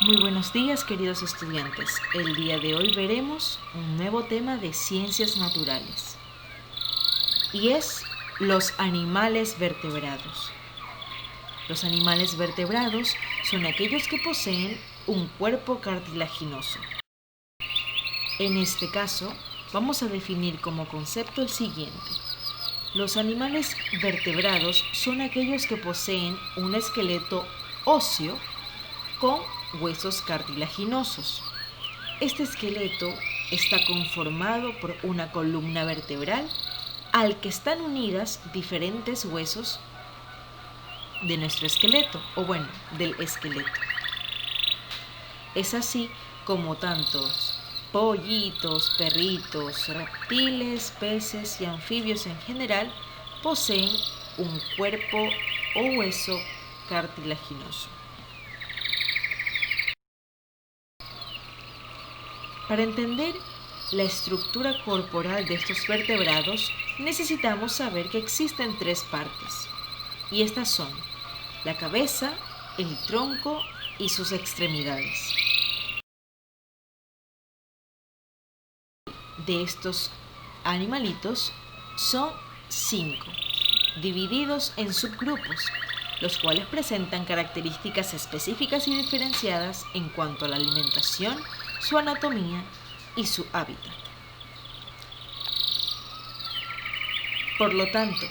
Muy buenos días, queridos estudiantes. El día de hoy veremos un nuevo tema de ciencias naturales y es los animales vertebrados. Los animales vertebrados son aquellos que poseen un cuerpo cartilaginoso. En este caso, vamos a definir como concepto el siguiente. Los animales vertebrados son aquellos que poseen un esqueleto óseo con huesos cartilaginosos. Este esqueleto está conformado por una columna vertebral al que están unidas diferentes huesos de nuestro esqueleto, del esqueleto. Es así como tantos pollitos, perritos, reptiles, peces y anfibios en general poseen un cuerpo o hueso cartilaginoso. Para entender la estructura corporal de estos vertebrados, necesitamos saber que existen tres partes, y estas son la cabeza, el tronco y sus extremidades. De estos animalitos son 5, divididos en subgrupos, los cuales presentan características específicas y diferenciadas en cuanto a la alimentación, su anatomía y su hábitat. Por lo tanto,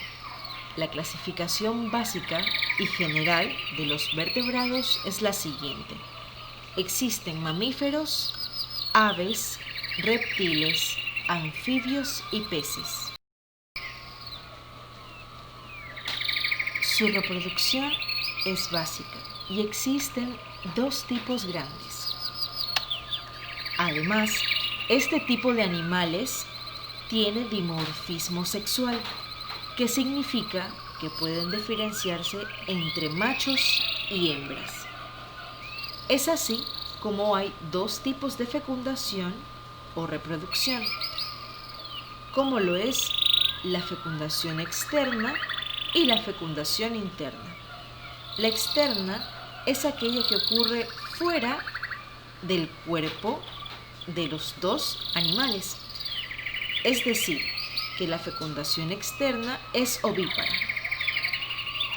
la clasificación básica y general de los vertebrados es la siguiente. Existen mamíferos, aves, reptiles, anfibios y peces. Su reproducción es básica y existen dos tipos grandes. Además, este tipo de animales tiene dimorfismo sexual, que significa que pueden diferenciarse entre machos y hembras. Es así como hay dos tipos de fecundación o reproducción, como lo es la fecundación externa y la fecundación interna. La externa es aquella que ocurre fuera del cuerpo de los dos animales, es decir, que la fecundación externa es ovípara.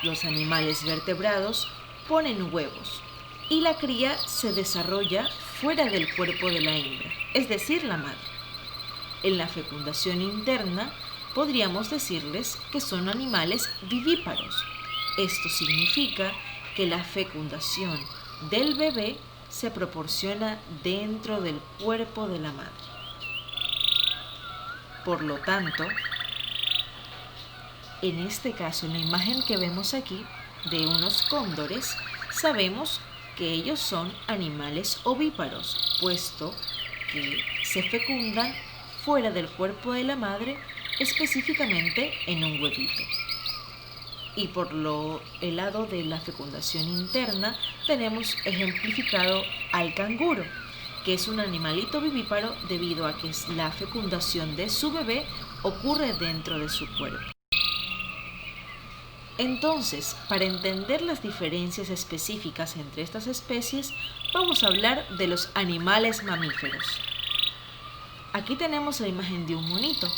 Los animales vertebrados ponen huevos y la cría se desarrolla fuera del cuerpo de la hembra, es decir, la madre. En la fecundación interna podríamos decirles que son animales vivíparos. Esto significa que la fecundación del bebé se proporciona dentro del cuerpo de la madre. Por lo tanto, en este caso, en la imagen que vemos aquí de unos cóndores, sabemos que ellos son animales ovíparos, puesto que se fecundan fuera del cuerpo de la madre, específicamente en un huevito. Y por el lado de la fecundación interna tenemos ejemplificado al canguro, que es un animalito vivíparo debido a que la fecundación de su bebé ocurre dentro de su cuerpo. Entonces, para entender las diferencias específicas entre estas especies, vamos a hablar de los animales mamíferos. Aquí tenemos la imagen de un monito.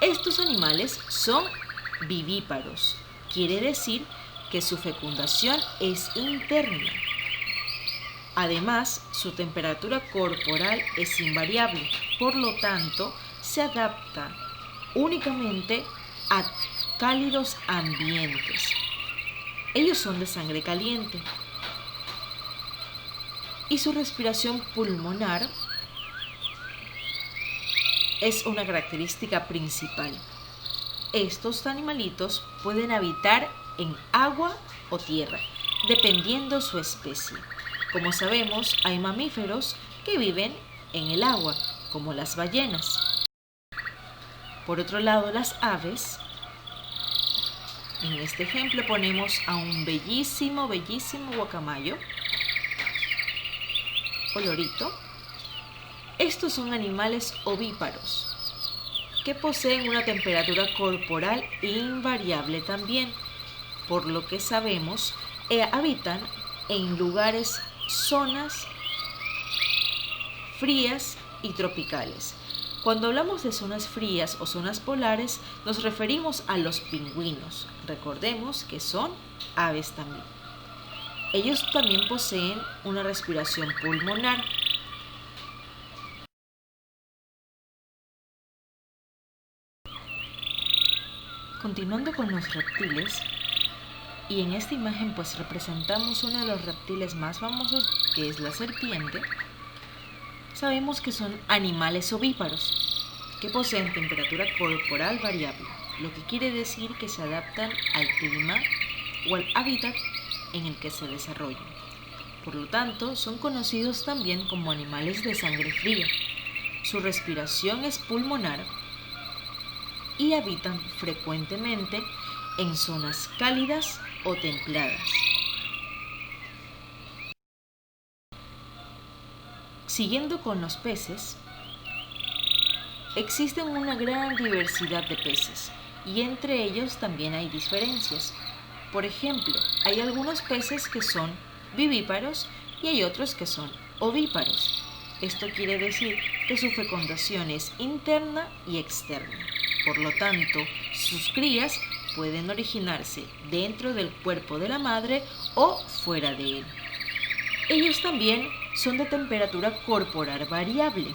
Estos animales son vivíparos, quiere decir que su fecundación es interna. Además, su temperatura corporal es invariable, por lo tanto, se adapta únicamente a cálidos ambientes. Ellos son de sangre caliente y su respiración pulmonar es una característica principal. Estos animalitos pueden habitar en agua o tierra, dependiendo su especie. Como sabemos, hay mamíferos que viven en el agua, como las ballenas. Por otro lado, las aves. En este ejemplo ponemos a un bellísimo guacamayo o lorito. Estos son animales ovíparos que poseen una temperatura corporal invariable también, por lo que sabemos habitan en lugares zonas frías y tropicales. Cuando hablamos de zonas frías o zonas polares, nos referimos a los pingüinos. Recordemos que son aves también. Ellos también poseen una respiración pulmonar. Continuando con los reptiles, y en esta imagen pues representamos uno de los reptiles más famosos, que es la serpiente. Sabemos que son animales ovíparos, que poseen temperatura corporal variable, lo que quiere decir que se adaptan al clima o al hábitat en el que se desarrollan. Por lo tanto, son conocidos también como animales de sangre fría. Su respiración es pulmonar y habitan frecuentemente en zonas cálidas o templadas. Siguiendo con los peces, existen una gran diversidad de peces y entre ellos también hay diferencias. Por ejemplo, hay algunos peces que son vivíparos y hay otros que son ovíparos. Esto quiere decir que su fecundación es interna y externa. Por lo tanto, sus crías pueden originarse dentro del cuerpo de la madre o fuera de él. Ellos también son de temperatura corporal variable,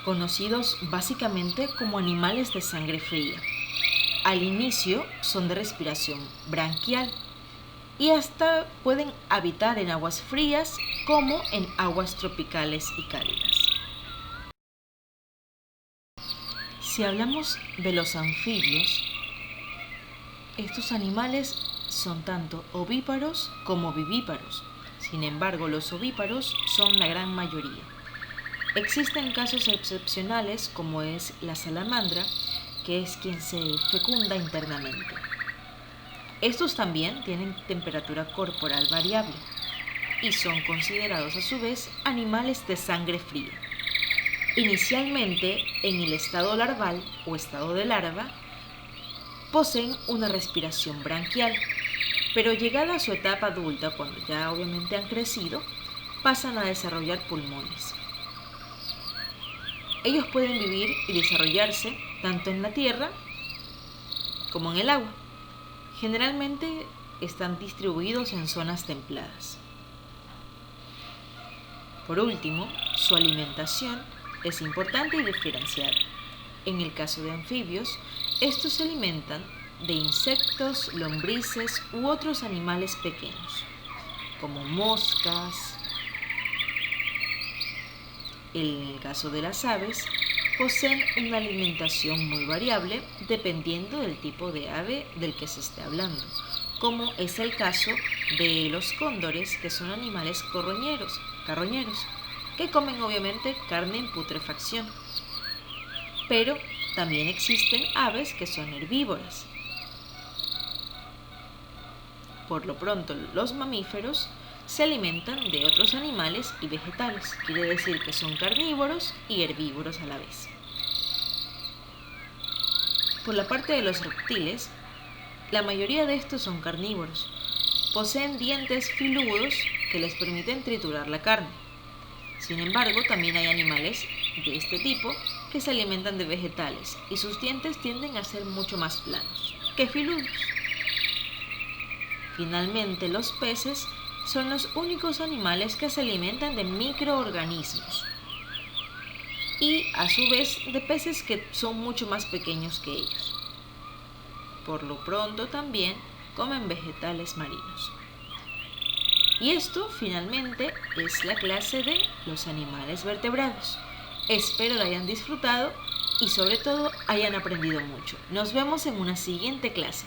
conocidos básicamente como animales de sangre fría. Al inicio son de respiración branquial y hasta pueden habitar en aguas frías como en aguas tropicales y cálidas. Si hablamos de los anfibios, estos animales son tanto ovíparos como vivíparos. Sin embargo, los ovíparos son la gran mayoría. Existen casos excepcionales como es la salamandra, que es quien se fecunda internamente. Estos también tienen temperatura corporal variable y son considerados a su vez animales de sangre fría. Inicialmente, en el estado larval o estado de larva, poseen una respiración branquial, pero llegada a su etapa adulta, cuando ya obviamente han crecido, pasan a desarrollar pulmones. Ellos pueden vivir y desarrollarse tanto en la tierra como en el agua. Generalmente están distribuidos en zonas templadas. Por último, su alimentación es importante y diferenciada. En el caso de anfibios, estos se alimentan de insectos, lombrices u otros animales pequeños, como moscas. En el caso de las aves, poseen una alimentación muy variable dependiendo del tipo de ave del que se esté hablando, como es el caso de los cóndores, que son animales carroñeros, que comen obviamente carne en putrefacción. Pero también existen aves que son herbívoras. Por lo pronto, los mamíferos se alimentan de otros animales y vegetales. Quiere decir que son carnívoros y herbívoros a la vez. Por la parte de los reptiles, la mayoría de estos son carnívoros. Poseen dientes filudos que les permiten triturar la carne. Sin embargo, también hay animales de este tipo que se alimentan de vegetales y sus dientes tienden a ser mucho más planos que filudos. Finalmente, los peces son los únicos animales que se alimentan de microorganismos y a su vez de peces que son mucho más pequeños que ellos. Por lo pronto también comen vegetales marinos. Y esto finalmente es la clase de los animales vertebrados. Espero la hayan disfrutado y sobre todo hayan aprendido mucho. Nos vemos en una siguiente clase.